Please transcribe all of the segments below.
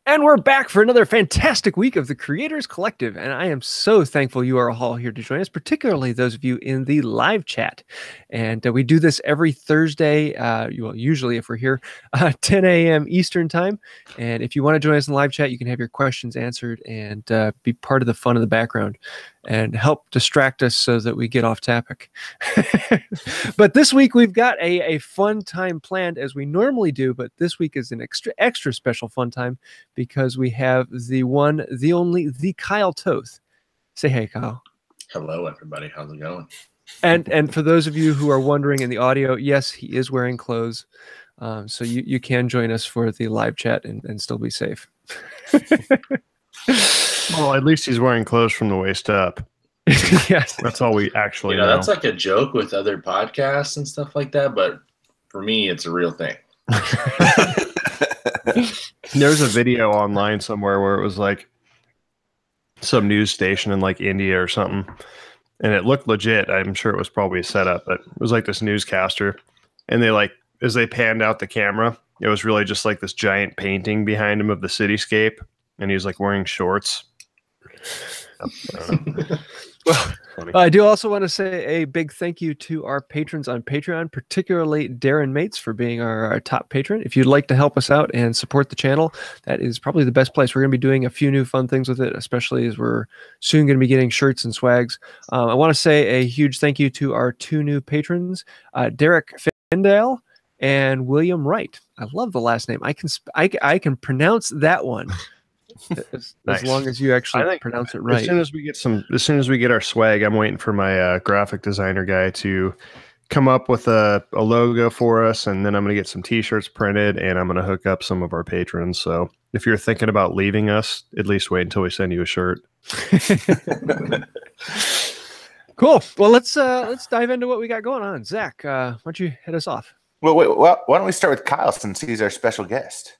And we're back for another fantastic week of the Creators Collective. And I am so thankful you are all here to join us, particularly those of you in the live chat. And we do this every Thursday, usually if we're here, 10 a.m. Eastern time. And if you want to join us in the live chat, you can have your questions answered and be part of the fun in the background and help distract us so that we get off topic. But this week we've got a fun time planned as we normally do, but this week is an extra special fun time because we have the one, the only, the Kyle Toth. Say hey, Kyle. Hello, everybody. How's it going? And for those of you who are wondering in the audio, yes, he is wearing clothes. So you can join us for the live chat and still be safe. Well, at least he's wearing clothes from the waist up. Yes. That's all we actually know. That's like a joke with other podcasts and stuff like that, but for me, it's a real thing. There's a video online somewhere where it was like some news station in like India or something, and it looked legit. I'm sure it was probably a setup, but it was like this newscaster, and they like, as they panned out the camera, it was really just like this giant painting behind him of the cityscape, and he was like wearing shorts. Well, I do also want to say a big thank you to our patrons on Patreon, particularly Darren Mates for being our top patron. If you'd like to help us out and support the channel, that is probably the best place. We're going to be doing a few new fun things with it, especially as we're soon going to be getting shirts and swags. I want to say a huge thank you to our two new patrons, Derek Findale and William Wright. I love the last name. I can pronounce that one. As long as you actually pronounce it right. As soon as we get our swag, I'm waiting for my graphic designer guy to come up with a logo for us, and then I'm going to get some t-shirts printed, and I'm going to hook up some of our patrons. So if you're thinking about leaving us, at least wait until we send you a shirt. Cool. Well, let's dive into what we got going on. Zach, why don't you hit us off? Well, why don't we start with Kyle since he's our special guest?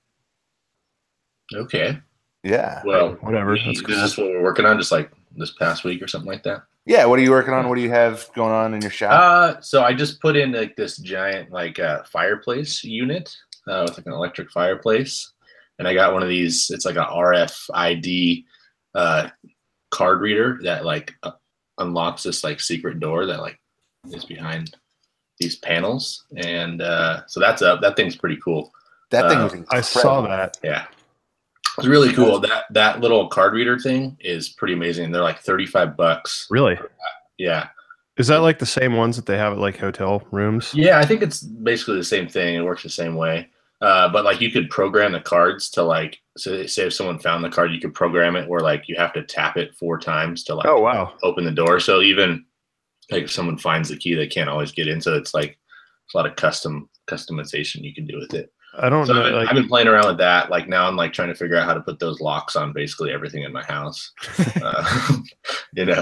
Okay. Yeah. Well, whatever. Is this what we're working on, just like this past week or something like that? Yeah. What are you working on? What do you have going on in your shop? So I just put in like this giant fireplace unit with like an electric fireplace, and I got one of these. It's like a RFID card reader that like unlocks this like secret door that like is behind these panels, and so that's up. That thing's pretty cool. That thing was incredible. I saw that. Yeah. It's really cool. That little card reader thing is pretty amazing. They're like $35. Really? Yeah. Is that like the same ones that they have at like hotel rooms? Yeah, I think it's basically the same thing. It works the same way. But like you could program the cards to like, so say if someone found the card, you could program it where like you have to tap it 4 times to like open the door. So even like if someone finds the key, they can't always get in. So it's like a lot of customization you can do with it. I don't know. I've been playing around with that. Like now I'm like trying to figure out how to put those locks on basically everything in my house.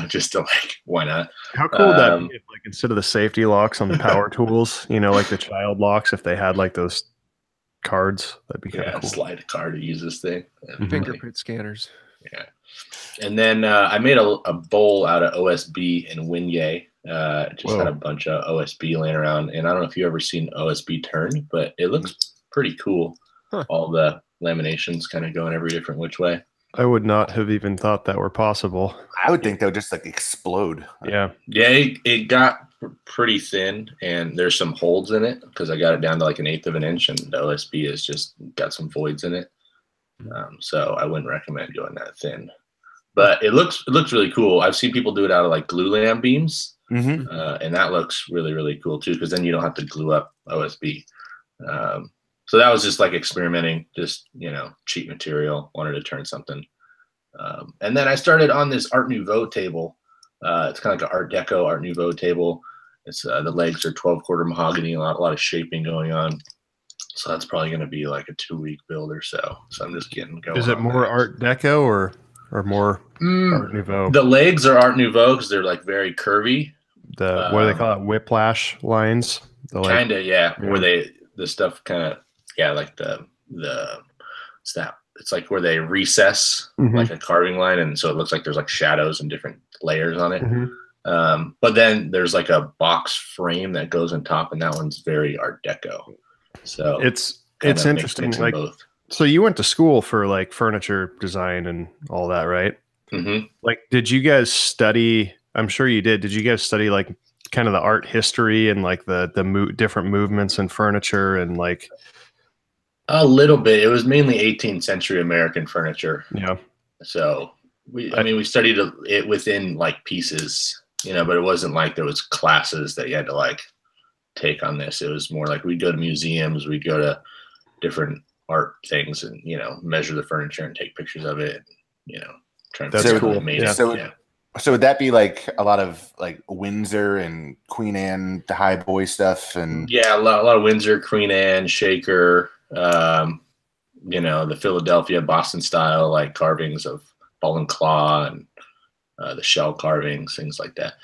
Just to like, why not? How cool would that be if, like, instead of the safety locks on the power tools, like the child locks, if they had like those cards, that'd be kind of cool. Slide a card to use this thing. Fingerprint scanners. Yeah. And then I made a bowl out of OSB and Winyay. Had a bunch of OSB laying around, and I don't know if you've ever seen OSB turn, but it looks pretty cool. All the laminations kind of going every different which way. I would not have even thought that were possible. I would think they would just like explode. Yeah. Yeah, it got pretty thin, and there's some holes in it because I got it down to like 1/8 of an inch, and the OSB has just got some voids in it. So I wouldn't recommend going that thin. But it looks really cool. I've seen people do it out of like glue lamp beams. Mm-hmm. And that looks really, really cool too, because then you don't have to glue up OSB. So that was just like experimenting, just, cheap material, wanted to turn something. And then I started on this Art Nouveau table. It's kind of like an Art Deco, Art Nouveau table. It's the legs are 12-quarter mahogany, a lot of shaping going on. So that's probably going to be like a 2-week build or so. So I'm just getting going. Is it more Art Deco or more Art Nouveau? The legs are Art Nouveau because they're like very curvy. What do they call it? Whiplash lines? Kind of, yeah. Where the stuff kind of, like the it's like where they recess like a carving line, and so it looks like there's like shadows and different layers on it. But then there's like a box frame that goes on top, and that one's very Art Deco. So it's interesting. Like So you went to school for like furniture design and all that, right? Mm-hmm. Like, did you guys study? I'm sure you did. Did you guys study like kind of the art history and like the different movements in furniture and like? A little bit. It was mainly 18th century American furniture. Yeah. So we studied it within like pieces, but it wasn't like there was classes that you had to like take on this. It was more like we'd go to museums, we'd go to different art things and, measure the furniture and take pictures of it, try and That's figure out cool. who made Yeah. it. So would that be like a lot of like Windsor and Queen Anne, the high boy stuff? And Yeah, a lot of Windsor, Queen Anne, Shaker, the Philadelphia, Boston style, like carvings of ball and claw and the shell carvings, things like that.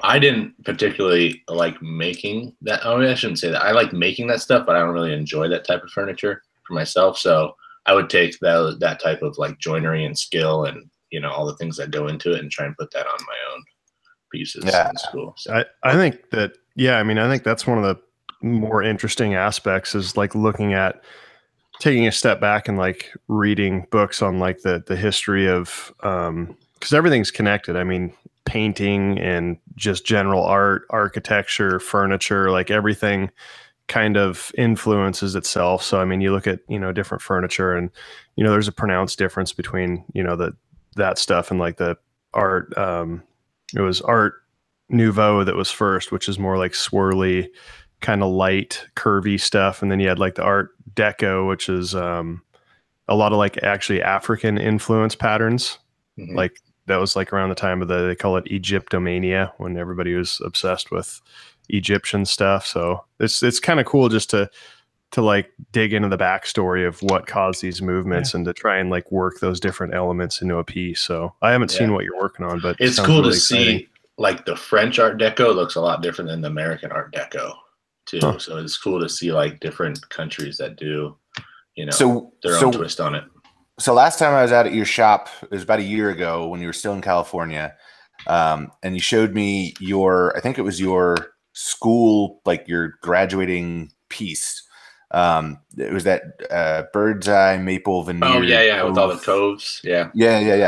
I didn't particularly like making that. I mean, I shouldn't say that. I like making that stuff, but I don't really enjoy that type of furniture for myself. So I would take that type of like joinery and skill and, all the things that go into it and try and put that on my own pieces in school. So. I think that, I think that's one of the more interesting aspects is like looking at taking a step back and like reading books on like the history of, because everything's connected. I mean, painting and just general art, architecture, furniture, like everything kind of influences itself. So, I mean, you look at, different furniture and, there's a pronounced difference between, that stuff and like the art. It was Art Nouveau that was first, which is more like swirly, kind of light, curvy stuff. And then you had like the Art Deco, which is a lot of like actually African influence patterns. Mm-hmm. Like that was like around the time of they call it Egyptomania, when everybody was obsessed with Egyptian stuff. So it's kind of cool just to like dig into the backstory of what caused these movements and to try and like work those different elements into a piece. So I haven't seen what you're working on, but it's cool to see like the French Art Deco looks a lot different than the American Art Deco too. Huh. So it's cool to see like different countries that do, their own twist on it. So last time I was out at your shop, it was about a year ago when you were still in California. And you showed me I think it was your school, like your graduating piece. It was that bird's eye maple veneer. Oh yeah, with all the coves. Yeah.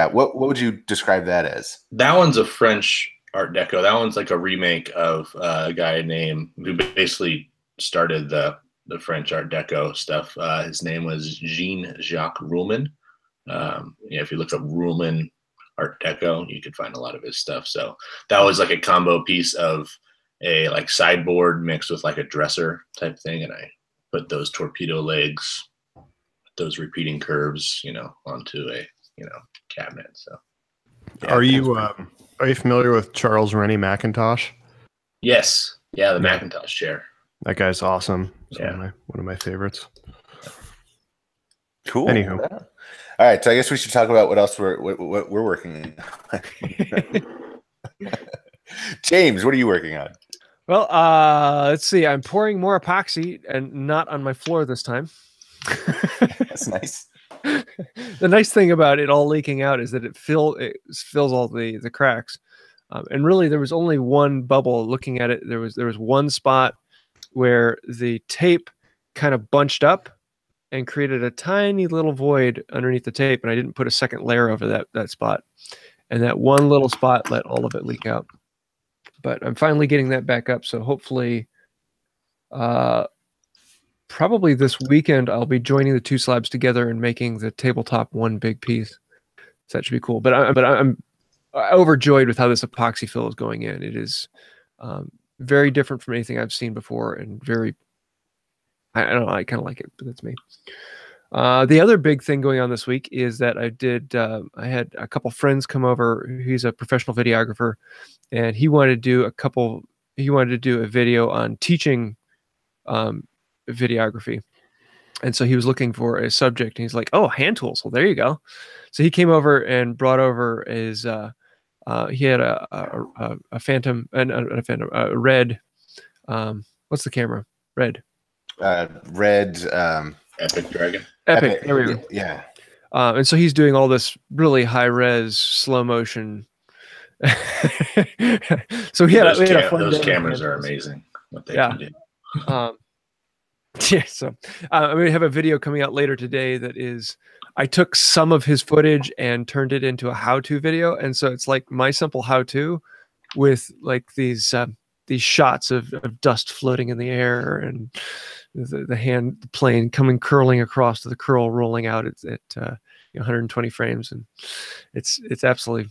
What would you describe that as? That one's a French Art Deco. That one's like a remake of a guy who basically started the French Art Deco stuff. His name was Jean-Jacques Rouman. If you look up Rouman Art Deco, you could find a lot of his stuff. So that was like a combo piece of a like sideboard mixed with like a dresser type thing, and I put those torpedo legs, those repeating curves, onto a cabinet. So, are you familiar with Charles Rennie Mackintosh? Yes, the Mackintosh chair. That guy's awesome. It's one of my favorites. Cool. Anywho, all right. So I guess we should talk about what else we're working on. James, what are you working on? Well, let's see. I'm pouring more epoxy and not on my floor this time. That's nice. The nice thing about it all leaking out is that it fills all the cracks. And really, there was only one bubble. Looking at it, there was one spot where the tape kind of bunched up and created a tiny little void underneath the tape, and I didn't put a second layer over that spot. And that one little spot let all of it leak out. But I'm finally getting that back up, so hopefully, probably this weekend, I'll be joining the two slabs together and making the tabletop one big piece. So that should be cool. But I'm overjoyed with how this epoxy fill is going in. It is very different from anything I've seen before, and very, I don't know, I kind of like it, but that's me. The other big thing going on this week is that I had a couple friends come over. He's a professional videographer, and he wanted to do a video on teaching videography. And so he was looking for a subject, and he's like, oh, hand tools. Well, there you go. So he came over and brought over his, he had a Phantom, and a Phantom, red, what's the camera? Red. Epic Dragon. Epic. There we go. Yeah. And so he's doing all this really high res slow motion. So we had a fun those day. cameras are amazing. What they can do. Yeah, so I'm going to have a video coming out later today that is, I took some of his footage and turned it into a how-to video, and so it's like my simple how-to with like these shots of dust floating in the air and the hand plane coming curling across to the curl rolling out at 120 frames, and it's absolutely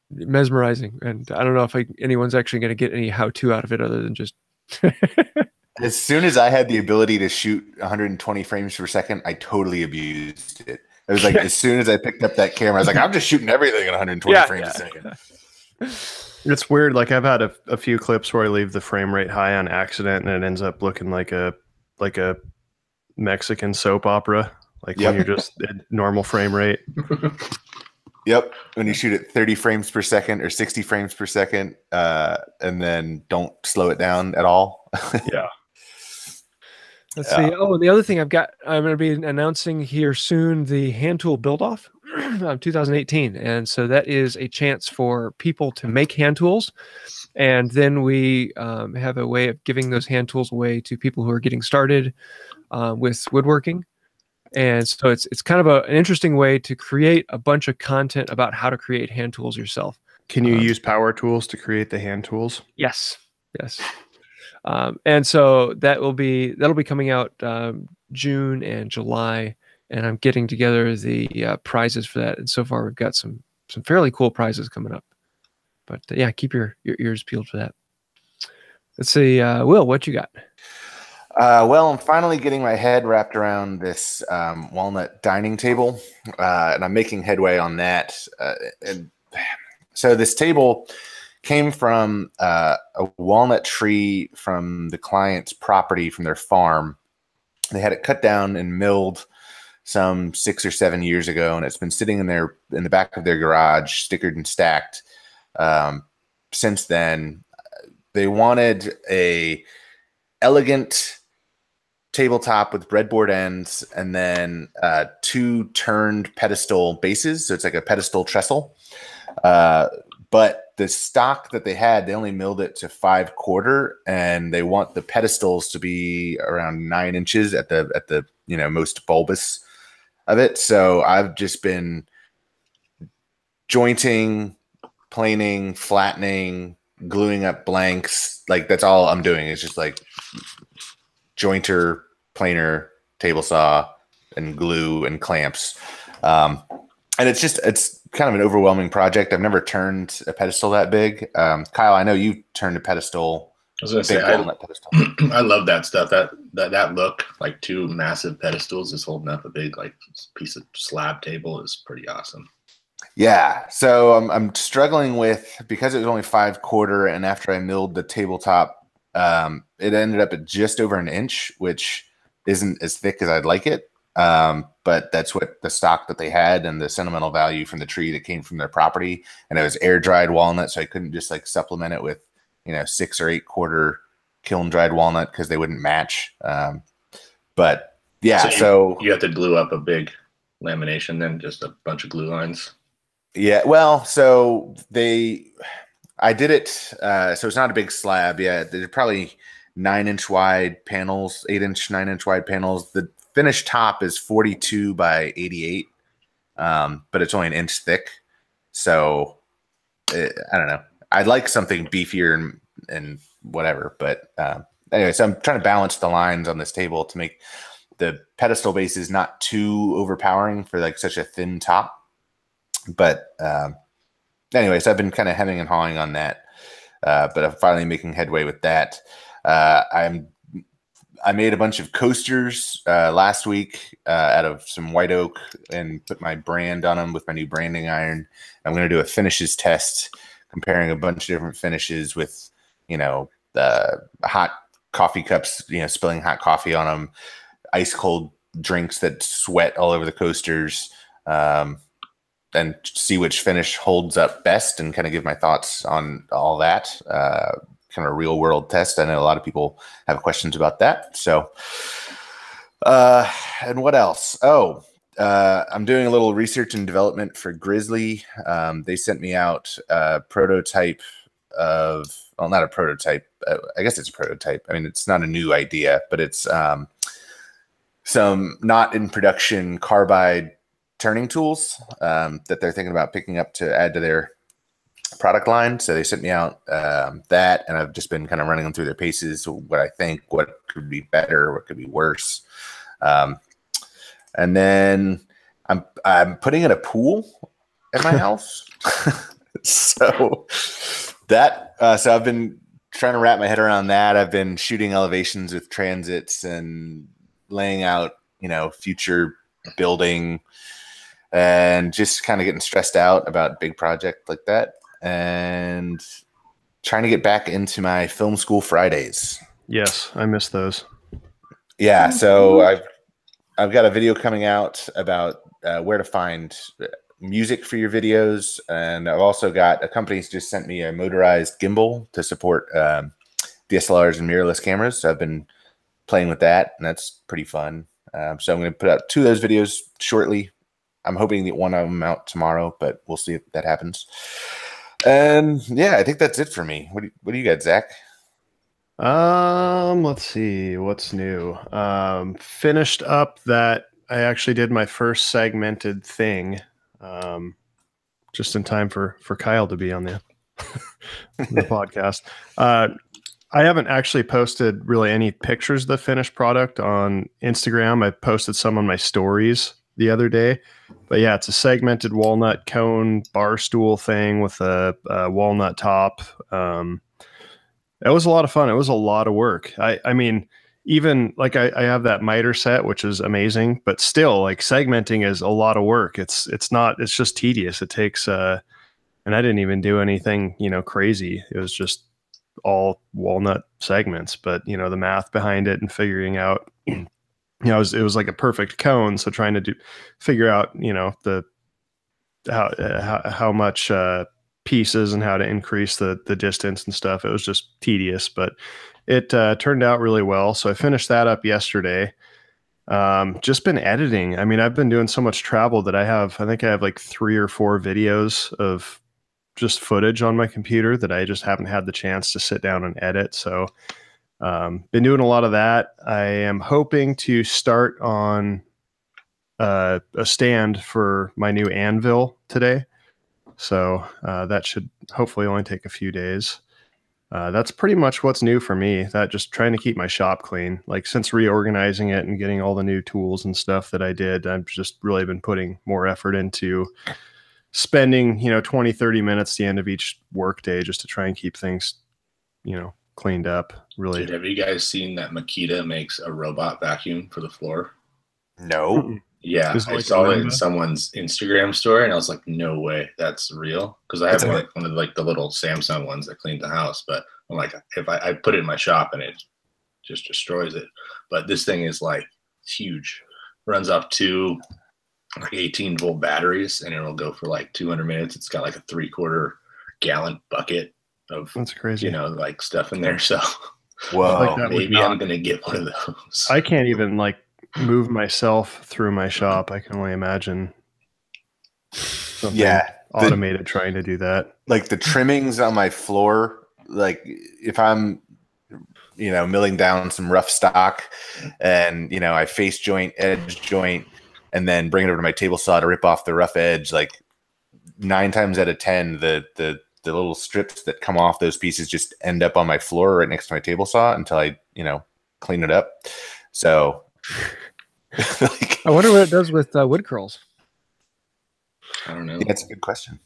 mesmerizing. And I don't know if anyone's actually going to get any how-to out of it other than just. As soon as I had the ability to shoot 120 frames per second, I totally abused it. It was like, as soon as I picked up that camera, I was like, I'm just shooting everything at 120 frames a second. It's weird. Like I've had a few clips where I leave the frame rate high on accident, and it ends up looking like a Mexican soap opera. Like when you're just at normal frame rate. Yep. When you shoot at 30 frames per second or 60 frames per second, and then don't slow it down at all. Yeah. Let's see. Oh, and the other thing I'm going to be announcing here soon, the hand tool build off of 2018. And so that is a chance for people to make hand tools. And then we have a way of giving those hand tools away to people who are getting started with woodworking. And so it's kind of an interesting way to create a bunch of content about how to create hand tools yourself. Can you use power tools to create the hand tools? Yes. And so that'll be coming out June and July, and I'm getting together the prizes for that. And so far, we've got some fairly cool prizes coming up. But yeah, keep your ears peeled for that. Let's see, Will, what you got? Well, I'm finally getting my head wrapped around this walnut dining table, and I'm making headway on that. And so this table came from a walnut tree from the client's property, from their farm. They had it cut down and milled some 6 or 7 years ago, and it's been sitting in the back of their garage, stickered and stacked. Since then, they wanted a elegant tabletop with breadboard ends, and then 2 turned pedestal bases. So it's like a pedestal trestle. But the stock that they had, they only milled it to 5/4, and they want the pedestals to be around 9 inches at the most bulbous of it. So I've just been jointing, planing, flattening, gluing up blanks. Like that's all I'm doing. It's just like jointer, planer, table saw, and glue and clamps. And it's kind of an overwhelming project. I've never turned a pedestal that big. Kyle, I know you turned a pedestal. I was going to say, I love that stuff. That look, like 2 massive pedestals is holding up a big like piece of slab table, is pretty awesome. Yeah. So I'm struggling with, because it was only 5/4, and after I milled the tabletop, it ended up at just over 1 inch, which isn't as thick as I'd like it. But that's what the stock that they had, and the sentimental value from the tree that came from their property. And it was air dried walnut, so I couldn't just like supplement it with 6 or 8/4 kiln dried walnut, because they wouldn't match. But yeah, so you have to glue up a big lamination, then just a bunch of glue lines. Yeah, well, so I did it. So it's not a big slab. Yeah, they're probably 9-inch wide panels, 8-inch, 9-inch wide panels. The finished top is 42 by 88, but it's only 1 inch thick. So I don't know. I'd like something beefier and whatever. But anyway, so I'm trying to balance the lines on this table to make the pedestal bases not too overpowering for like such a thin top. But anyways, I've been kind of hemming and hawing on that. But I'm finally making headway with that. I made a bunch of coasters last week out of some white oak and put my brand on them with my new branding iron. I'm going to do a finishes test, comparing a bunch of different finishes with, hot coffee cups, spilling hot coffee on them, ice cold drinks that sweat all over the coasters, and see which finish holds up best, and kind of give my thoughts on all that. Kind of a real world test. I know a lot of people have questions about that. So, and what else? I'm doing a little research and development for Grizzly. They sent me out a prototype of, well, not a prototype. I guess it's a prototype. I mean, it's not a new idea, but it's some not in production carbide turning tools that they're thinking about picking up to add to their product line. So they sent me out that, and I've just been kind of running them through their paces, what I think, what could be better, what could be worse. And then I'm putting in a pool at my house. So I've been trying to wrap my head around that. I've been shooting elevations with transits and laying out, future building, and just kind of getting stressed out about big project like that, and trying to get back into my film school Fridays. Yes, I miss those. Yeah, so I've got a video coming out about where to find music for your videos, and I've also got a company's just sent me a motorized gimbal to support DSLRs and mirrorless cameras. So I've been playing with that, and that's pretty fun. So I'm going to put out 2 of those videos shortly. I'm hoping that one of them out tomorrow, but we'll see if that happens. And yeah, I think that's it for me. What do you got, Zach? Let's see what's new. Finished up that I actually did my first segmented thing, just in time for Kyle to be on the podcast. I haven't actually posted really any pictures of the finished product on Instagram. I posted some on my stories the other day, but yeah, it's a segmented walnut cone bar stool thing with a walnut top. It was a lot of fun. It was a lot of work. I mean, even like I have that miter set, which is amazing, but still, like, segmenting is a lot of work. It's just tedious. It takes, and I didn't even do anything, crazy. It was just all walnut segments, but the math behind it and figuring out, it was like a perfect cone. So trying to figure out, the, how much, pieces and how to increase the distance and stuff. It was just tedious, but it turned out really well. So I finished that up yesterday. Just been editing. I mean, I've been doing so much travel that I think I have like 3 or 4 videos of just footage on my computer that I just haven't had the chance to sit down and edit. So been doing a lot of that. I am hoping to start on a stand for my new anvil today. So that should hopefully only take a few days. That's pretty much what's new for me. That just trying to keep my shop clean. Like, since reorganizing it and getting all the new tools and stuff that I did, I've just really been putting more effort into spending, 20, 30 minutes at the end of each workday just to try and keep things, cleaned up. Really. Dude, have you guys seen that Makita makes a robot vacuum for the floor? No. Yeah, I saw it in someone's Instagram story, and I was like, "No way, that's real." Because I have one of the little Samsung ones that cleaned the house. But I'm like, if I put it in my shop and it just destroys it. But this thing is like huge, runs up to like 18-volt batteries, and it'll go for like 200 minutes. It's got like a 3/4 gallon bucket of that's crazy, like stuff in there. So, well, like maybe I'm gonna get one of those. I can't even move myself through my shop. I can only imagine something automated trying to do that. Like the trimmings on my floor, like if I'm milling down some rough stock and I face joint, edge joint, and then bring it over to my table saw to rip off the rough edge, like 9 times out of 10 the little strips that come off those pieces just end up on my floor right next to my table saw until I clean it up. So I wonder what it does with wood curls. I don't know. Yeah, that's a good question.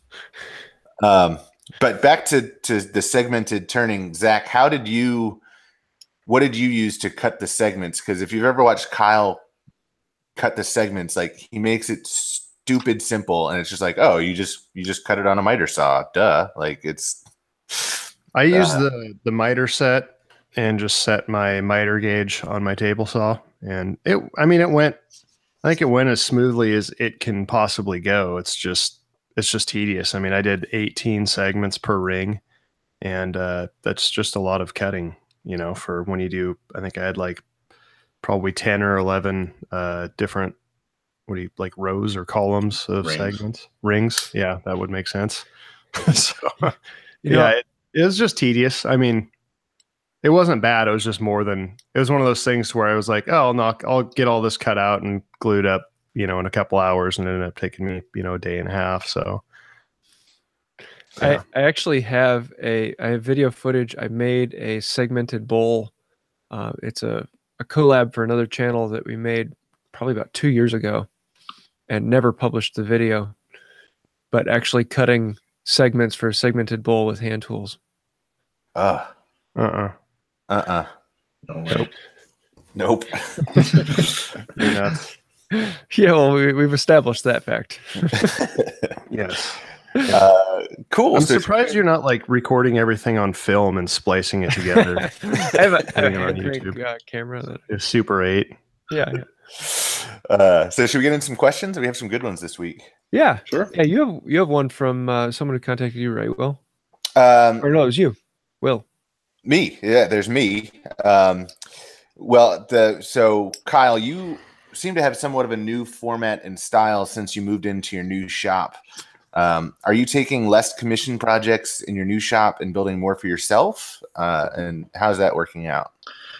But back to the segmented turning, Zach, what did you use to cut the segments? Because if you've ever watched Kyle cut the segments, like, he makes it stupid simple, and it's just like, oh, you just cut it on a miter saw, duh. Like, it's. I use the miter set and just set my miter gauge on my table saw. And it went, I think it went as smoothly as it can possibly go. It's just tedious. I mean, I did 18 segments per ring, and that's just a lot of cutting, for when you do. I think I had like probably 10 or 11 different, rows or columns of segments, rings. Yeah, that would make sense. So, it was just tedious. I mean, it wasn't bad. It was just more than, it was one of those things where I was like, oh, no, I'll get all this cut out and glued up, in a couple hours, and it ended up taking me, a day and a half. So yeah. I actually have I have video footage. I made a segmented bowl. It's a collab for another channel that we made probably about 2 years ago and never published the video, but actually cutting segments for a segmented bowl with hand tools. No way. Nope. Yeah, well, we've established that fact. Yes. Cool. I'm surprised you're not like recording everything on film and splicing it together. I have a great camera that is Super 8. Yeah. So should we get in some questions? We have some good ones this week. Yeah, sure. Yeah, you have one from someone who contacted you, right, Will? Or no, it was you, Will. Me. Yeah, there's me. So Kyle, you seem to have somewhat of a new format and style since you moved into your new shop. Are you taking less commission projects in your new shop and building more for yourself? And how's that working out?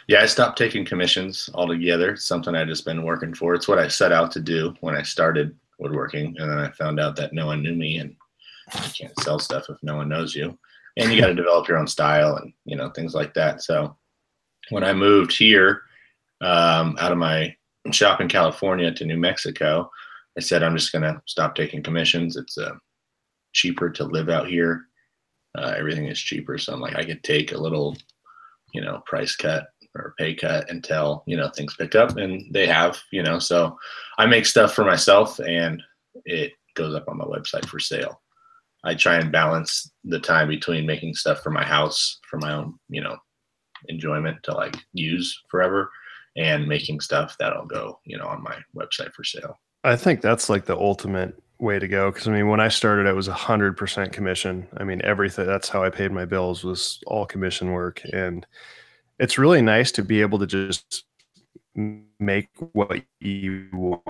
Yeah, I stopped taking commissions altogether. It's something I've just been working for. It's what I set out to do when I started woodworking, and then I found out that no one knew me, and you can't sell stuff if no one knows you, and you got to develop your own style and things like that. So when I moved here out of my shop in California to New Mexico, I said I'm just gonna stop taking commissions. It's cheaper to live out here. Everything is cheaper, so I'm like, I could take a little price cut or pay cut until things pick up, and they have. So I make stuff for myself and it goes up on my website for sale. I try and balance the time between making stuff for my house for my own enjoyment to like use forever, and making stuff that'll go on my website for sale. I think that's like the ultimate way to go, because when I started, it was 100% commission. Everything, that's how I paid my bills, was all commission work. And it's really nice to be able to just make what you want,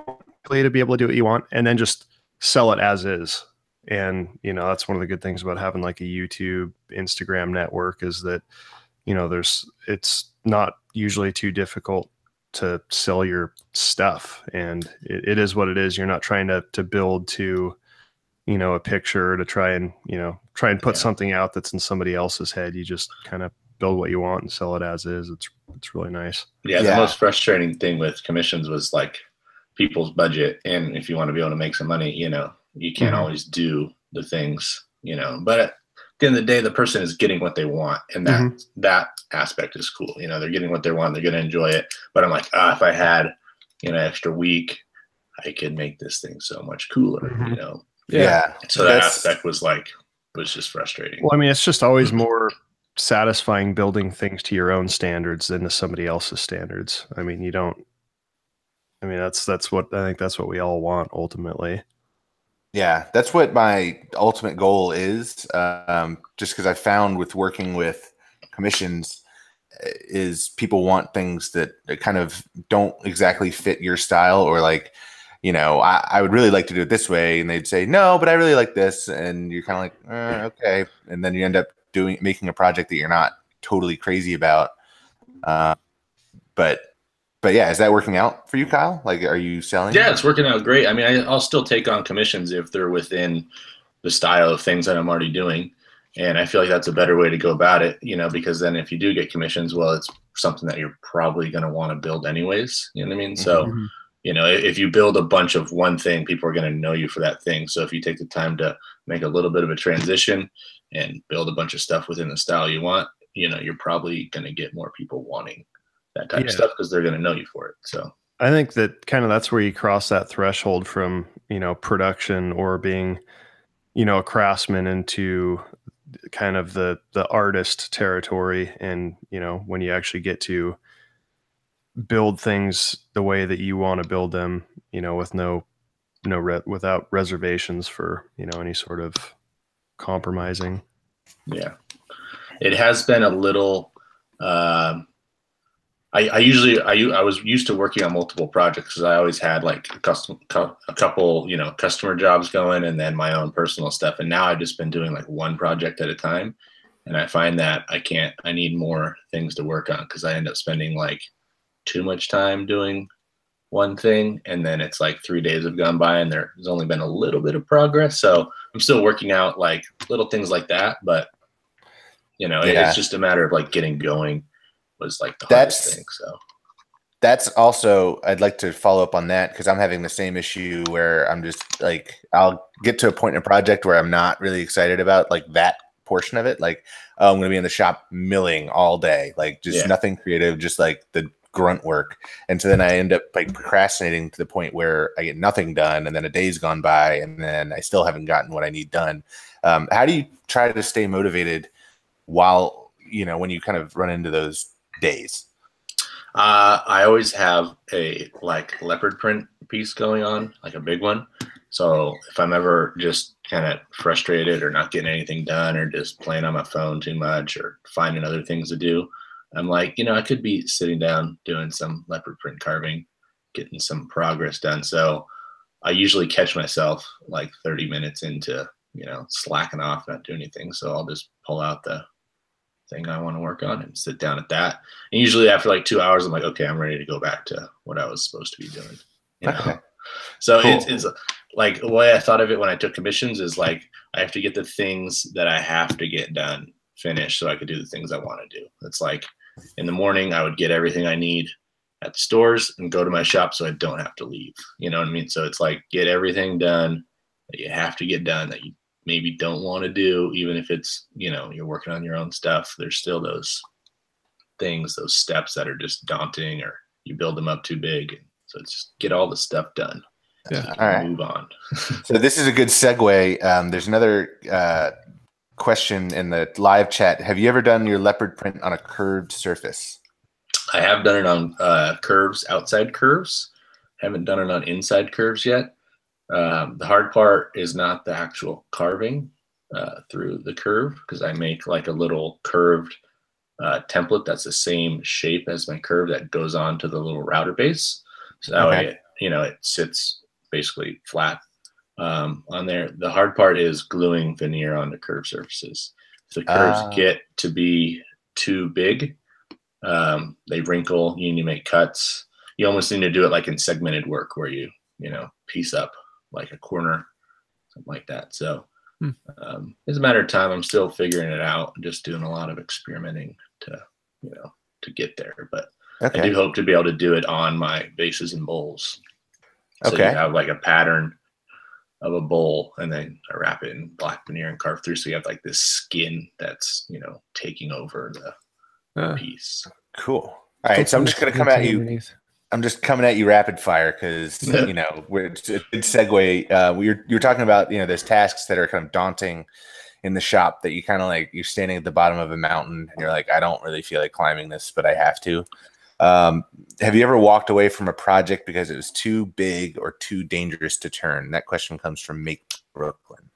to be able to do what you want, and then just sell it as is. And that's one of the good things about having like a YouTube, Instagram network, is that it's not usually too difficult to sell your stuff, and it is what it is. You're not trying to build to a picture to try and put something out that's in somebody else's head. You just kind of build what you want and sell it as is. It's really nice. Yeah, the most frustrating thing with commissions was like people's budget, and if you want to be able to make some money, you can't always do the things, but at the end of the day, the person is getting what they want, and that aspect is cool. They're getting what they want, they're going to enjoy it. But I'm like, if I had an extra week, I could make this thing so much cooler. Yeah. So that aspect was just frustrating. Well, it's just always more satisfying building things to your own standards than to somebody else's standards. That's what I think, that's what we all want ultimately. Yeah, that's what my ultimate goal is. Just because I found with working with commissions is people want things that kind of don't exactly fit your style, or like, I would really like to do it this way, and they'd say, no, but I really like this. And you're kind of like, okay. And then you end up making a project that you're not totally crazy about. But yeah, is that working out for you, Kyle? Like, are you selling? Yeah, it's working out great. I'll still take on commissions if they're within the style of things that I'm already doing. And I feel like that's a better way to go about it, because then if you do get commissions, well, it's something that you're probably going to want to build anyways. You know what I mean? So, if you build a bunch of one thing, people are going to know you for that thing. So if you take the time to make a little bit of a transition and build a bunch of stuff within the style you want, you're probably going to get more people wanting that type of stuff because they're going to know you for it. So I think that that's where you cross that threshold from, production or being, a craftsman into kind of the artist territory. And, when you actually get to build things the way that you want to build them, with without reservations for, any sort of compromising. Yeah. It has been a little, I was used to working on multiple projects because I always had like a couple, customer jobs going, and then my own personal stuff. And now I've just been doing like one project at a time. And I find that I need more things to work on because I end up spending like too much time doing one thing. And then it's like 3 days have gone by and there's only been a little bit of progress. So I'm still working out like little things like that. But, you know, it's just a matter of like getting going was like the hardest thing. So that's also, I'd like to follow up on that because I'm having the same issue where I'm just like, I'll get to a point in a project where I'm not really excited about like that portion of it. Like, oh, I'm going to be in the shop milling all day, like just nothing creative, just like the grunt work. And so then I end up like procrastinating to the point where I get nothing done. And then a day's gone by and then I still haven't gotten what I need done. How do you try to stay motivated while, you know, when you kind of run into those days? I always have a like leopard print piece going on, like a big one. So if I'm ever just kind of frustrated or not getting anything done or just playing on my phone too much or finding other things to do, I'm like, you know, I could be sitting down doing some leopard print carving, getting some progress done. So I usually catch myself like 30 minutes into, you know, slacking off, not doing anything. So I'll just pull out the thing I want to work on and sit down at that. And usually after like 2 hours, I'm like, okay, I'm ready to go back to what I was supposed to be doing. You know? Okay. So cool. It's like the way I thought of it when I took commissions is like, I have to get the things that I have to get done finished so I could do the things I want to do. It's like in the morning, I would get everything I need at the stores and go to my shop so I don't have to leave. You know what I mean? So it's like, get everything done that you have to get done that you maybe don't want to do, even if it's, you know, you're working on your own stuff. There's still those things, those steps that are just daunting or you build them up too big. So it's just get all the stuff done. Yeah. All right. Move on. So this is a good segue. There's another question in the live chat. Have you ever done your leopard print on a curved surface? I have done it on curves, outside curves. Haven't done it on inside curves yet. The hard part is not the actual carving through the curve because I make like a little curved template that's the same shape as my curve that goes on to the little router base. So that way, you know, it sits basically flat on there. The hard part is gluing veneer onto curved surfaces. If the curves get to be too big, they wrinkle, you need to make cuts. You almost need to do it like in segmented work where you know, piece up like a corner, something like that. So it's a matter of time. I'm still figuring it out. I'm just doing a lot of experimenting to, you know, to get there. But I do hope to be able to do it on my bases and bowls. So you have like a pattern of a bowl and then I wrap it in black veneer and carve through. So you have like this skin that's, you know, taking over the piece. Cool. All right. So I'm just going to come at you. I'm just coming at you rapid fire because, you know, it's a good segue. You're talking about, you know, there's tasks that are kind of daunting in the shop that you kind of like, you're standing at the bottom of a mountain and you're like, I don't really feel like climbing this, but I have to. Have you ever walked away from a project because it was too big or too dangerous to turn? That question comes from Make Brooklyn.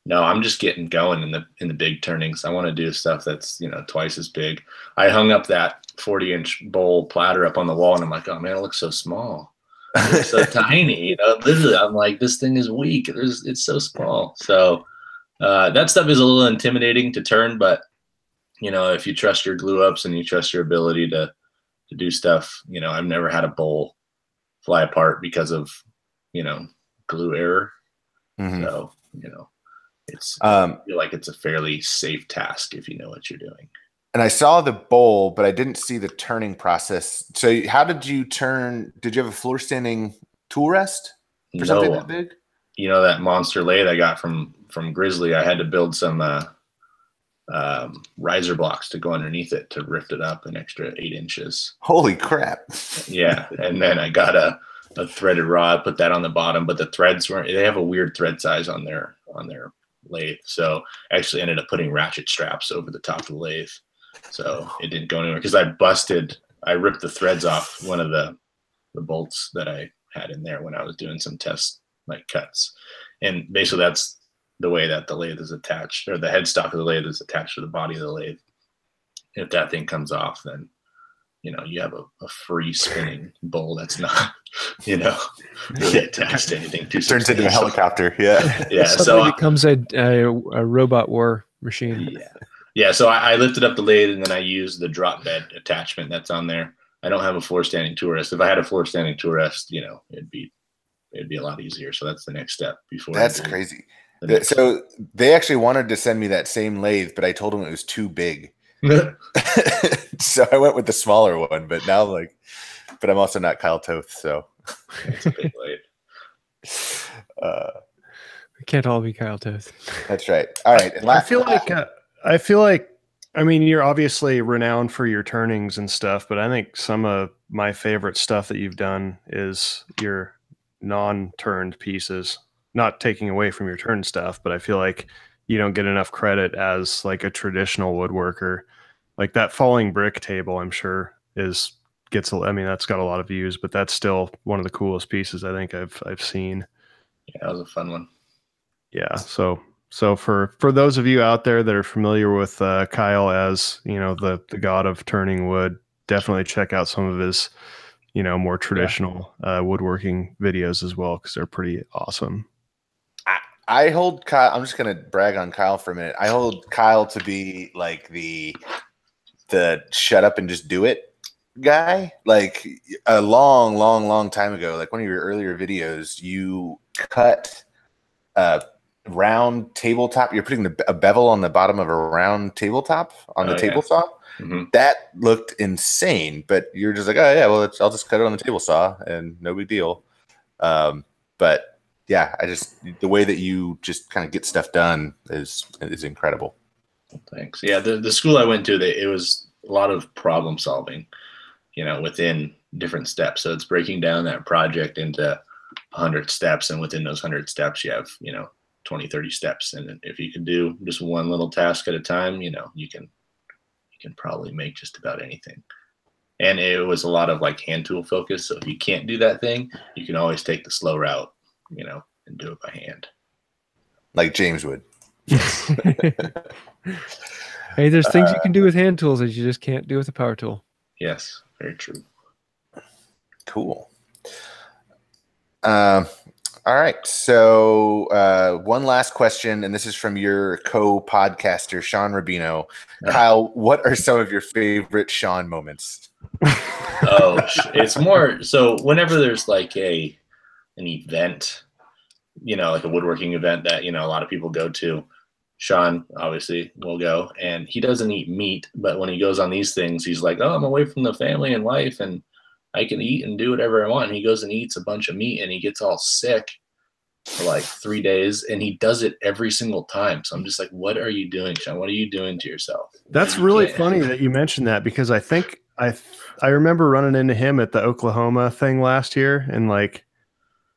No, I'm just getting going in the big turnings. I want to do stuff that's, you know, twice as big. I hung up that 40-inch bowl platter up on the wall and I'm like, oh man, it looks so small. It looks so tiny. You know, literally, I'm like, this thing is weak. It's so small. So that stuff is a little intimidating to turn, but you know, if you trust your glue ups and you trust your ability to do stuff, you know, I've never had a bowl fly apart because of, you know, glue error. So, you know, I feel like it's a fairly safe task if you know what you're doing. And I saw the bowl, but I didn't see the turning process. So how did you turn? Did you have a floor standing tool rest for something that big? You know, that monster lathe I got from Grizzly, I had to build some riser blocks to go underneath it to lift it up an extra 8 inches. Holy crap. Yeah. And then I got a threaded rod, put that on the bottom, but the threads they have a weird thread size on their lathe. So I actually ended up putting ratchet straps over the top of the lathe. So it didn't go anywhere because I ripped the threads off one of the bolts that I had in there when I was doing some test like cuts. And basically that's the way that the lathe is attached, or the headstock of the lathe is attached to the body of the lathe. If that thing comes off, then, you know, you have a free spinning bowl that's not, you know, really attached to anything too turns into a helicopter. Yeah. Yeah. So it becomes a robot war machine. Yeah. Yeah, so I lifted up the lathe and then I used the drop bed attachment that's on there. I don't have a floor standing tool rest. If I had a floor standing tool rest, it'd be a lot easier. So that's the next step before. That's crazy. So they actually wanted to send me that same lathe, but I told them it was too big. So I went with the smaller one, but now but I'm also not Kyle Toth, so it's a big lathe. We can't all be Kyle Toth. That's right. All right. And I feel like, I mean, you're obviously renowned for your turnings and stuff, but I think some of my favorite stuff that you've done is your non-turned pieces. Not taking away from your turn stuff, but I feel like you don't get enough credit as like a traditional woodworker. Like that falling brick table, I'm sure that's got a lot of views, but that's still one of the coolest pieces I think I've seen. Yeah, that was a fun one. Yeah. So for those of you out there that are familiar with Kyle as, the god of turning wood, definitely check out some of his, more traditional woodworking videos as well, because they're pretty awesome. I hold Kyle. I'm just going to brag on Kyle for a minute. I hold Kyle to be like the shut up and just do it guy. Like a long time ago, like one of your earlier videos, you cut a round tabletop. You're putting a bevel on the bottom of a round tabletop on the table saw. Mm-hmm. That looked insane, but you're just like, oh yeah, well, I'll just cut it on the table saw and no big deal. But yeah, the way that you just kind of get stuff done is incredible. Thanks. Yeah, the school I went to, it was a lot of problem solving, within different steps. So it's breaking down that project into 100 steps, and within those 100 steps, you have 20, 30 steps. And if you can do just one little task at a time, you can probably make just about anything. And it was a lot of like hand tool focus. So if you can't do that thing, you can always take the slow route, and do it by hand. Like James would. Hey, there's things you can do with hand tools that you just can't do with a power tool. Yes, very true. Cool. All right. So one last question, and this is from your co-podcaster, Shawn Rubino. Kyle, what are some of your favorite Shawn moments? Oh, it's more so whenever there's like an event, like a woodworking event that, a lot of people go to, Shawn obviously will go, and he doesn't eat meat, but when he goes on these things, he's like, oh, I'm away from the family and wife and I can eat and do whatever I want. And he goes and eats a bunch of meat and he gets all sick for like 3 days, and he does it every single time. So I'm just like, what are you doing, Shawn? What are you doing to yourself? That's really funny that you mentioned that, because I think I remember running into him at the Oklahoma thing last year and like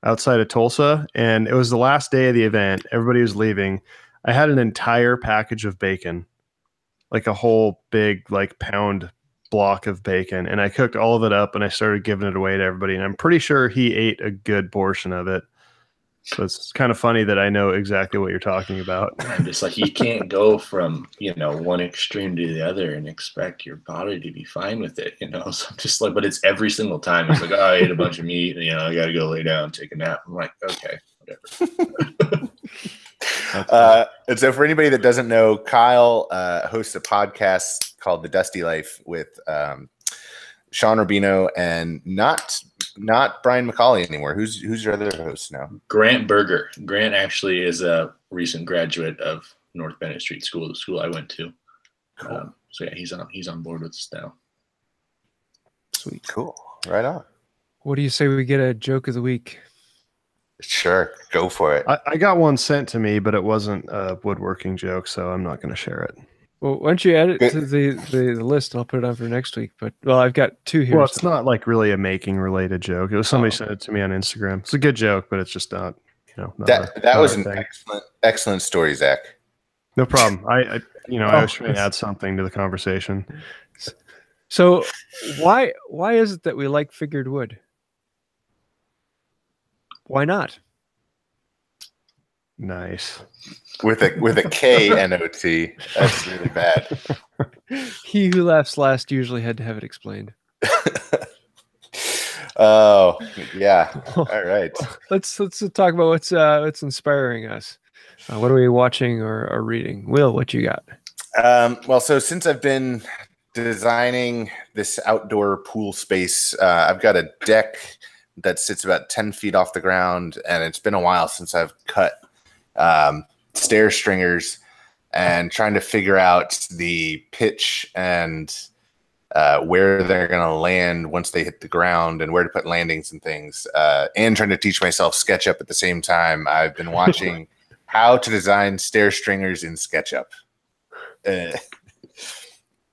outside of Tulsa, and it was the last day of the event. Everybody was leaving. I had an entire package of bacon, like a whole big like pound block of bacon, and I cooked all of it up and I started giving it away to everybody, and I'm pretty sure he ate a good portion of it. So it's kind of funny that I know exactly what you're talking about. I'm just like, you can't go from, one extreme to the other and expect your body to be fine with it, So I'm just like, but it's every single time. It's like, oh, I ate a bunch of meat, and, I got to go lay down, take a nap. I'm like, okay, whatever. And so for anybody that doesn't know, Kyle hosts a podcast called The Dusty Life with Shawn Rubino and not Brian McCauley anymore. Who's your other host now? Grant Berger. Grant actually is a recent graduate of North Bennett Street School, the school I went to. Cool. So yeah, he's on board with us now. Sweet, cool, right on. What do you say we get a joke of the week? Sure, go for it. I got one sent to me, but it wasn't a woodworking joke, so I'm not going to share it. Well, why don't you add it to the list? I'll put it on for next week. But I've got two here. Well, it's not like really a making related joke. It was somebody sent it to me on Instagram. It's a good joke, but it's just not. That was an excellent story, Zach. No problem. I was trying to add something to the conversation. So, why is it that we like figured wood? Why not? Nice. With a K-N-O-T. That's really bad. He who laughs last usually had to have it explained. Oh, yeah. All right. Let's talk about what's inspiring us. What are we watching or reading? Will, what you got? Well, so since I've been designing this outdoor pool space, I've got a deck that sits about 10 feet off the ground, and it's been a while since I've cut stair stringers and trying to figure out the pitch and where they're going to land once they hit the ground and where to put landings and things, and trying to teach myself SketchUp at the same time. I've been watching how to design stair stringers in SketchUp.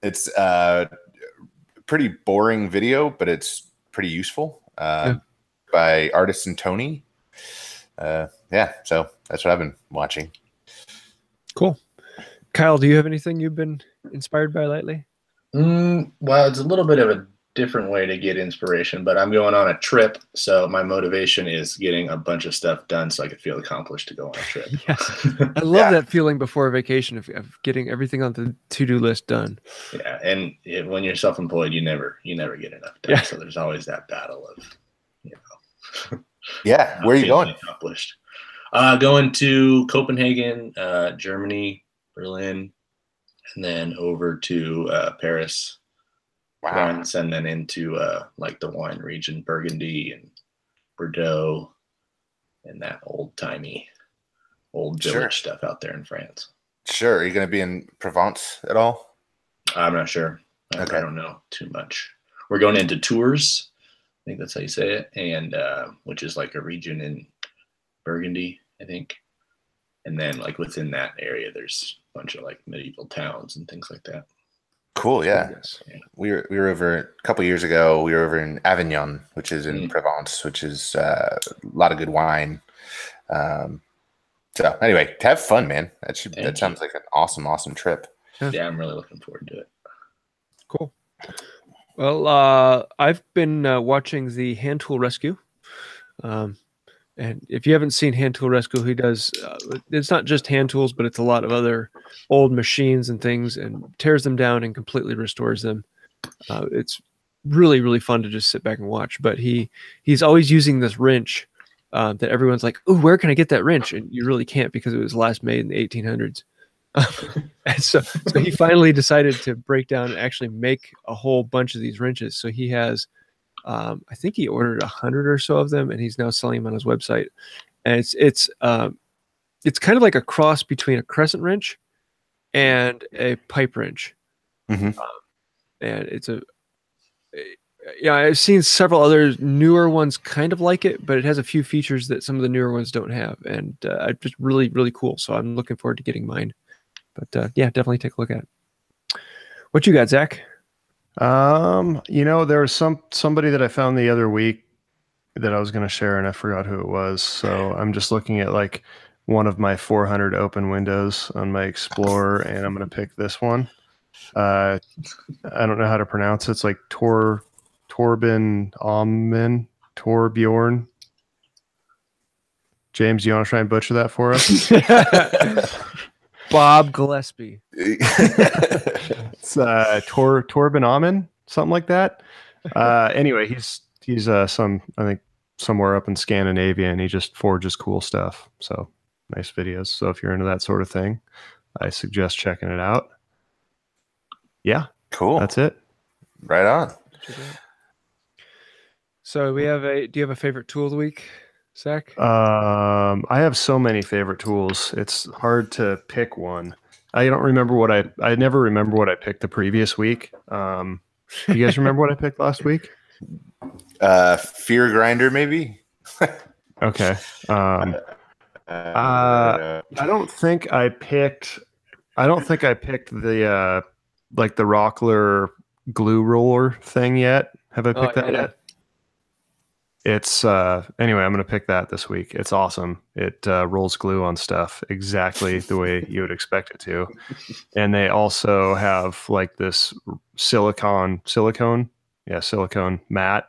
It's a pretty boring video, but it's pretty useful, by Artisan Tony. Yeah, so that's what I've been watching. Cool. Kyle, do you have anything you've been inspired by lately? Well, it's a little bit of a different way to get inspiration, but I'm going on a trip, so my motivation is getting a bunch of stuff done so I can feel accomplished to go on a trip. Yes. I love that feeling before vacation of getting everything on the to-do list done. Yeah, and when you're self-employed, you never get enough done. Yeah. So there's always that battle of, yeah. Where are you going? Accomplished. Going to Copenhagen, Germany, Berlin, and then over to Paris. Wow. France, and then into like the wine region, Burgundy and Bordeaux, and that old village stuff out there in France. Sure. Are you going to be in Provence at all? I'm not sure. Okay. I don't know too much. We're going into Tours. I think that's how you say it, and which is like a region in Burgundy, I think. And then like within that area, there's a bunch of like medieval towns and things like that. Cool, yeah. We were over a couple years ago. We were over in Avignon, which is in Provence, which is a lot of good wine. So anyway, have fun, man. That sounds like an awesome trip. Yeah, I'm really looking forward to it. Cool. Well, I've been watching the Hand Tool Rescue. And if you haven't seen Hand Tool Rescue, he does, it's not just hand tools, but it's a lot of other old machines and things, and tears them down and completely restores them. It's really, really fun to just sit back and watch. But he's always using this wrench that everyone's like, oh, where can I get that wrench? And you really can't because it was last made in the 1800s. And so he finally decided to break down and actually make a whole bunch of these wrenches. So he has... I think he ordered 100 or so of them, and he's now selling them on his website. And it's kind of like a cross between a crescent wrench and a pipe wrench. Mm-hmm. And I've seen several other newer ones kind of like it, but it has a few features that some of the newer ones don't have, and just really, really cool. So I'm looking forward to getting mine. But yeah, definitely take a look at it. What you got, Zach? There was somebody that I found the other week that I was going to share, and I forgot who it was. So I'm just looking at like one of my 400 open windows on my Explorer, and I'm going to pick this one. I don't know how to pronounce it. It's like Torbjorn. James, you want to try and butcher that for us? Bob Gillespie. It's Torben Amen, something like that. Anyway, he's I think somewhere up in Scandinavia, and he just forges cool stuff. So nice videos. So if you're into that sort of thing, I suggest checking it out. Yeah, cool. That's it. Right on. So do you have a favorite tool of the week, Zach? I have so many favorite tools. It's hard to pick one. I don't remember I never remember what I picked the previous week. You guys remember what I picked last week? Fear grinder, maybe. Okay. I don't think I picked the like the Rockler glue roller thing yet. Have I picked that yet? It's anyway, I'm going to pick that this week. It's awesome. It rolls glue on stuff exactly the way you would expect it to. And they also have like this silicone mat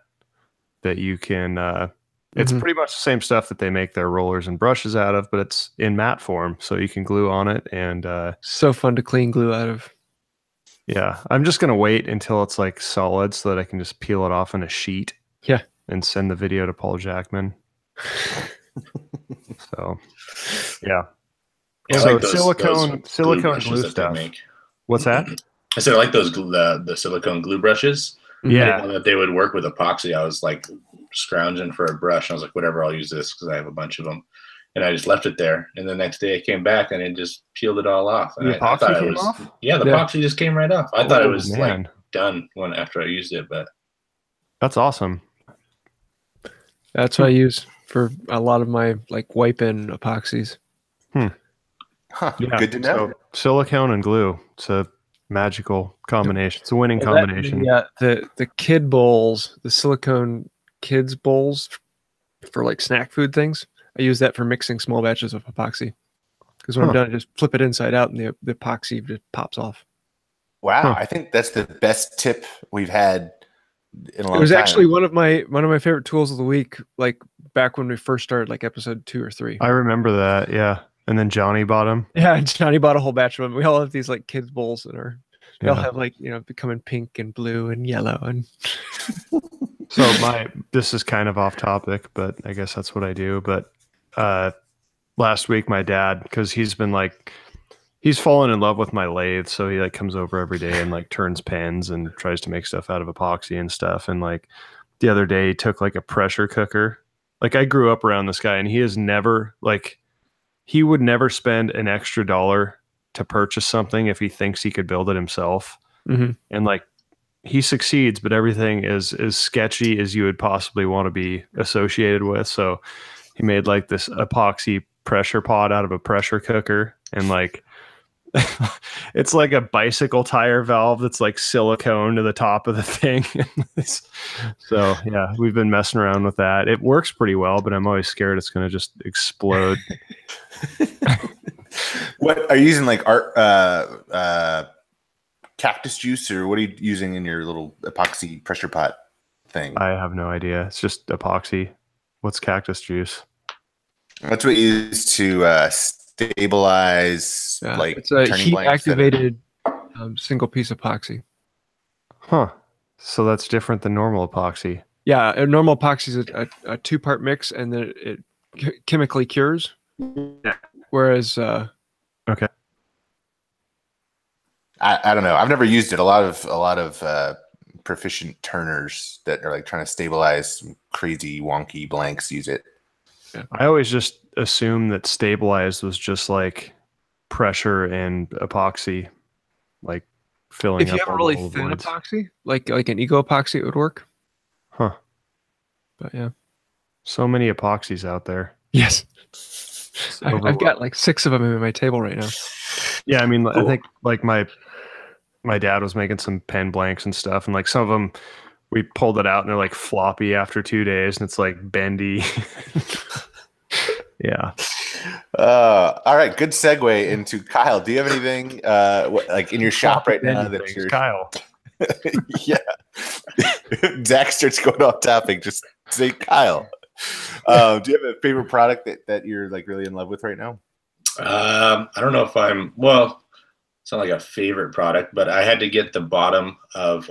that you can it's pretty much the same stuff that they make their rollers and brushes out of, but it's in matte form, so you can glue on it. And so fun to clean glue out of. Yeah, I'm just going to wait until it's like solid so that I can just peel it off on a sheet. Yeah. And send the video to Paul Jackman. So, yeah. I So like silicone glue brushes stuff. What's that? I said I like those the silicone glue brushes. I Yeah. didn't know that they would work with epoxy. I was like scrounging for a brush. I was like, whatever, I'll use this because I have a bunch of them. And I just left it there. And the next day I came back and it just peeled it all off. And The I thought epoxy it came was, off? yeah, the epoxy just came right off. I thought it was man. like done after I used it, but That's awesome. That's what I use for a lot of my like wipe-in epoxies. Huh, Yeah. good to know. So, silicone and glue. It's a magical combination. It's a winning combination. Yeah, the kid bowls, the silicone kids bowls for like snack food things. I use that for mixing small batches of epoxy. Because when I'm done, I just flip it inside out and the epoxy just pops off. Wow, I think that's the best tip we've had in a long time. It was actually one of my favorite tools of the week, like back when we first started, like episode 2 or 3. I remember that. Yeah. And then Johnny bought them. Yeah, Johnny bought a whole batch of them. We all have these like kids bowls that are they all have like, you know, becoming pink and blue and yellow and So this is kind of off topic, but I guess that's what I do. But last week my dad, because he's fallen in love with my lathe, so he like comes over every day and like turns pens and tries to make stuff out of epoxy and stuff. And like the other day he took like a pressure cooker. Like I grew up around this guy and he would never spend an extra $1 to purchase something if he thinks he could build it himself. Mm-hmm. And like he succeeds, but everything is as sketchy as you would possibly want to be associated with. So he made like this epoxy pressure pot out of a pressure cooker, and like it's like a bicycle tire valve that's like silicone to the top of the thing. So yeah, we've been messing around with that. It works pretty well, but I'm always scared it's going to just explode. What are you using, like cactus juice, or what are you using in your little epoxy pressure pot thing? I have no idea. It's just epoxy. What's cactus juice? That's what you use to stabilize, like it's a heat activated single piece epoxy. Huh. So that's different than normal epoxy. Yeah, a normal epoxy is a 2-part mix, and then it chemically cures. Yeah. Whereas okay. I don't know. I've never used it. A lot of proficient turners that are like trying to stabilize some crazy wonky blanks use it. Yeah. I always just assumed that stabilized was just like pressure and epoxy, like filling up. If you have a really thin epoxy, like an Ego epoxy, it would work. Huh. But yeah. So many epoxies out there. Yes. I've got like 6 of them in my table right now. Yeah, I mean, cool. I think like my dad was making some pen blanks and stuff, and like some of them we pulled it out and they're like floppy after 2 days, and it's like bendy. Yeah. All right, good segue into Kyle. Do you have anything like in your shop right now that you're Kyle? Yeah. Zack starts going off topic. Just say Kyle. Do you have a favorite product that you're like really in love with right now? I don't know if it's not like a favorite product, but I had to get the bottom of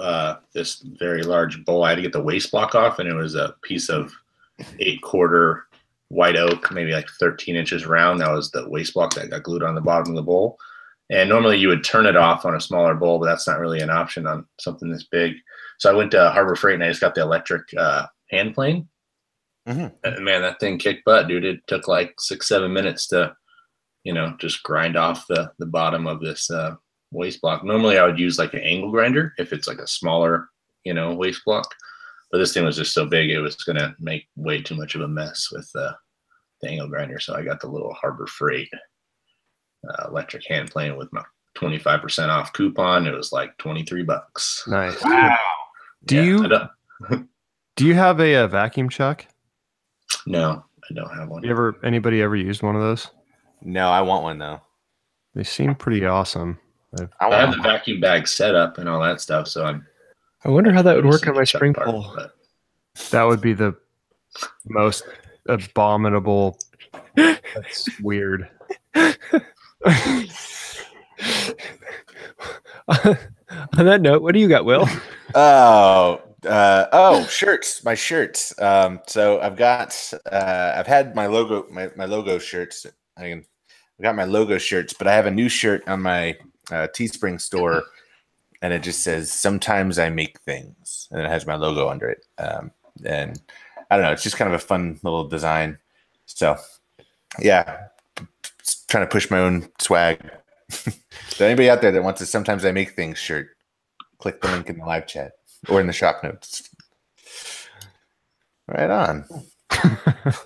this very large bowl. I had to get the waste block off, and it was a piece of 8-quarter white oak, maybe like 13 inches round. That was the waste block that got glued on the bottom of the bowl. And normally you would turn it off on a smaller bowl, but that's not really an option on something this big. So I went to Harbor Freight and I just got the electric hand plane. Mm-hmm. And man, that thing kicked butt, dude. It took like 6-7 minutes to, just grind off the bottom of this waste block. Normally I would use like an angle grinder if it's like a smaller, waste block. But this thing was just so big, it was going to make way too much of a mess with the angle grinder. So I got the little Harbor Freight electric hand plane with my 25% off coupon. It was like $23. Nice. Wow. Do you have a vacuum chuck? No, I don't have one. Anybody ever used one of those? No, I want one though. They seem pretty awesome. I have the vacuum bag set up and all that stuff, so I wonder how that would work on my spring pole. That would be the most abominable. That's weird. On that note, what do you got, Will? Shirts. My shirts. So I've had my logo, my logo shirts. I've got my logo shirts, but I have a new shirt on my Teespring store, and it just says "Sometimes I make things," and it has my logo under it. And I don't know, it's just kind of a fun little design. So yeah, trying to push my own swag. So anybody out there that wants a "Sometimes I Make Things" shirt, click the link in the live chat or in the shop notes. Right on.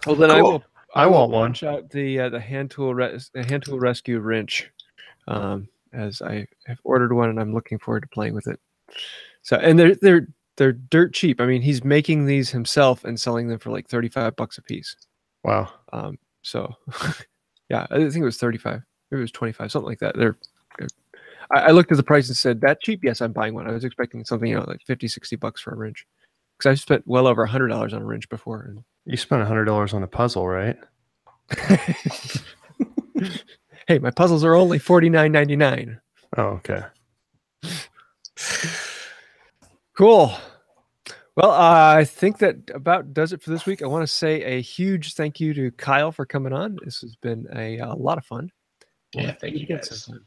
Well, then Cool. I want will one. punch out the hand tool rescue wrench, as I have ordered one and I'm looking forward to playing with it. So, and they're dirt cheap. I mean, he's making these himself and selling them for like $35 a piece. Wow. So yeah, I think it was 35. Maybe it was 25, something like that. I looked at the price and said, that cheap? Yes, I'm buying one. I was expecting something, like $50-$60 for a wrench, because I've spent well over $100 on a wrench before. And You spent $100 on a puzzle, right? hey, my puzzles are only $49.99. Oh, okay. Cool. Well, I think that about does it for this week. I want to say a huge thank you to Kyle for coming on. This has been a lot of fun. Yeah, thank you guys. And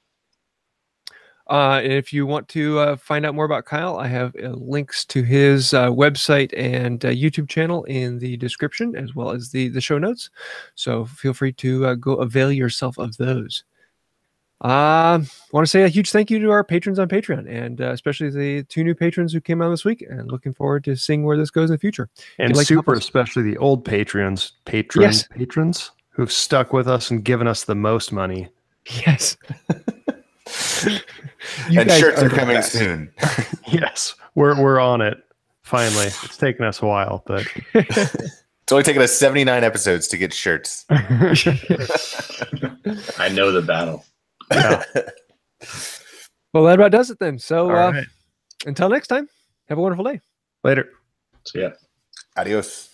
if you want to find out more about Kyle, I have links to his website and YouTube channel in the description, as well as the show notes. So feel free to go avail yourself of those. I want to say a huge thank you to our patrons on Patreon, and especially the 2 new patrons who came on this week, and looking forward to seeing where this goes in the future. And super especially the old patrons who've stuck with us and given us the most money. Yes. And shirts are coming soon. Yes, we're on it. Finally, it's taken us a while, but it's only taken us 79 episodes to get shirts. I know the battle. yeah. Well, that about does it then. So All right. until next time, have a wonderful day. Later. So yeah. Adios.